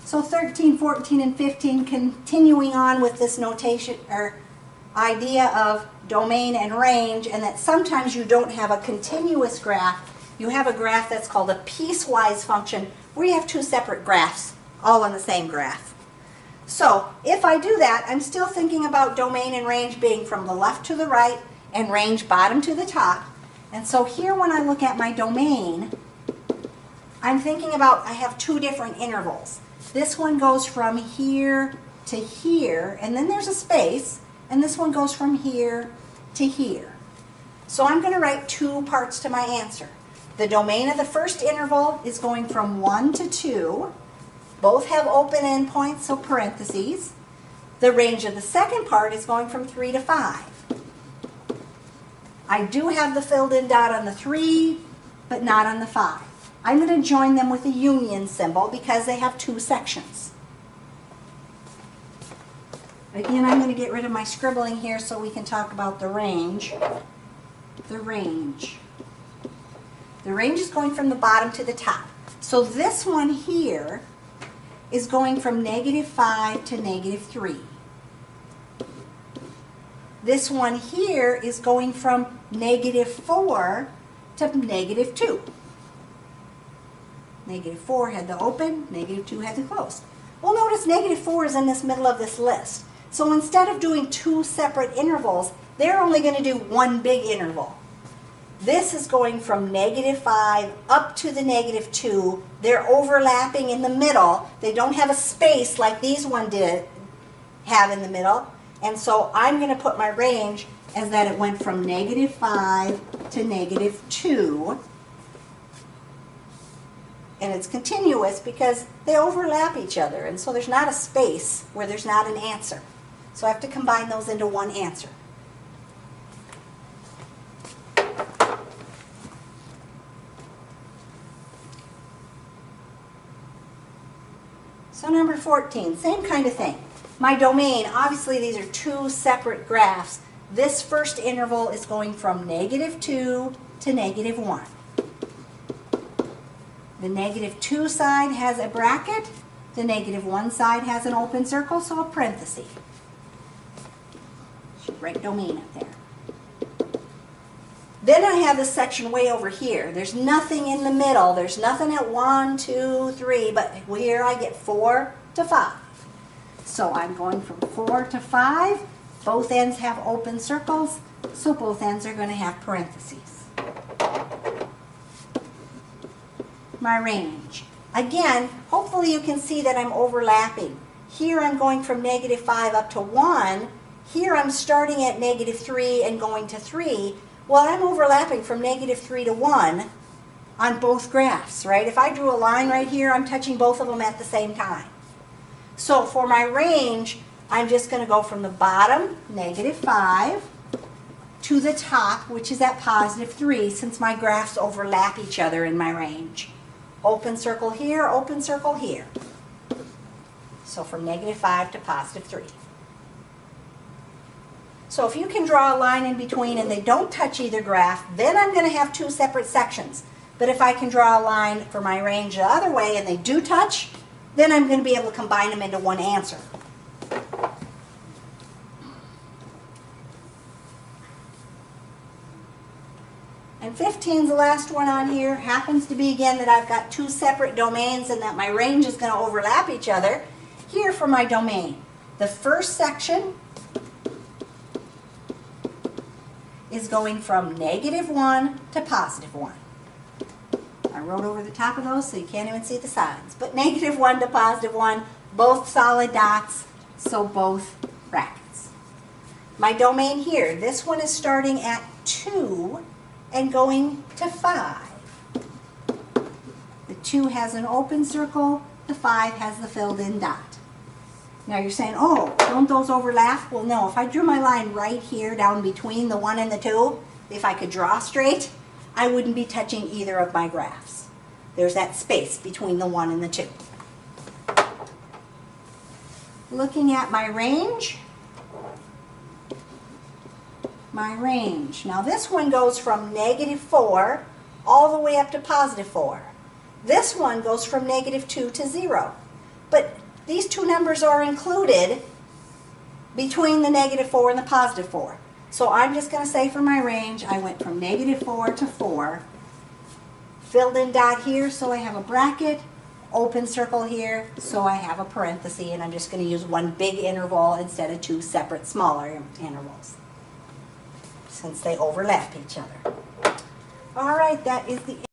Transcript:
So 13, 14, and 15, continuing on with this notation or idea of domain and range, and that sometimes you don't have a continuous graph. You have a graph that's called a piecewise function, where you have two separate graphs all on the same graph. So if I do that, I'm still thinking about domain and range being from the left to the right and range bottom to the top. And so here when I look at my domain, I'm thinking about I have two different intervals. This one goes from here to here, and then there's a space, and this one goes from here to here. So I'm going to write two parts to my answer. The domain of the first interval is going from 1 to 2. Both have open endpoints, so parentheses. The range of the second part is going from 3 to 5. I do have the filled in dot on the 3, but not on the 5. I'm going to join them with a union symbol because they have two sections. Again, I'm going to get rid of my scribbling here so we can talk about the range. The range. The range is going from the bottom to the top. So this one here is going from -5 to -3. This one here is going from -4 to -2. -4 had the open, -2 had the closed. Well, notice -4 is in this middle of this list. So instead of doing two separate intervals, they're only going to do one big interval. This is going from -5 up to the -2. They're overlapping in the middle. They don't have a space like these one did have in the middle. And so I'm going to put my range as that it went from -5 to -2. And it's continuous because they overlap each other. And so there's not a space where there's not an answer. So I have to combine those into one answer. So number 14, same kind of thing. My domain, obviously these are two separate graphs. This first interval is going from -2 to -1. The -2 side has a bracket. The -1 side has an open circle, so a parenthesis. Should write domain up there. Then I have this section way over here. There's nothing in the middle. There's nothing at 1, 2, 3, but here I get 4 to 5. So I'm going from 4 to 5. Both ends have open circles, so both ends are going to have parentheses. My range. Again, hopefully you can see that I'm overlapping. Here I'm going from -5 up to 1. Here I'm starting at -3 and going to 3. Well, I'm overlapping from -3 to 1 on both graphs, right? If I drew a line right here, I'm touching both of them at the same time. So for my range, I'm just going to go from the bottom, -5, to the top, which is at +3, since my graphs overlap each other in my range. Open circle here, open circle here. So from -5 to +3. So if you can draw a line in between and they don't touch either graph, then I'm going to have two separate sections. But if I can draw a line for my range the other way and they do touch, then I'm going to be able to combine them into one answer. And 15 is the last one on here. Happens to be again that I've got two separate domains and that my range is going to overlap each other. Here for my domain, the first section is going from -1 to +1. I wrote over the top of those so you can't even see the signs. But -1 to +1, both solid dots, so both brackets. My domain here, this one is starting at 2 and going to 5. The 2 has an open circle, the 5 has the filled in dot. Now you're saying, oh, don't those overlap? Well, no. If I drew my line right here down between the 1 and the 2, if I could draw straight, I wouldn't be touching either of my graphs. There's that space between the 1 and the 2. Looking at my range. My range. Now this one goes from -4 all the way up to +4. This one goes from -2 to 0. But these two numbers are included between the -4 and the +4. So I'm just going to say for my range, I went from -4 to 4, filled in dot here so I have a bracket, open circle here so I have a parenthesis, and I'm just going to use one big interval instead of two separate smaller intervals, since they overlap each other. All right, that is the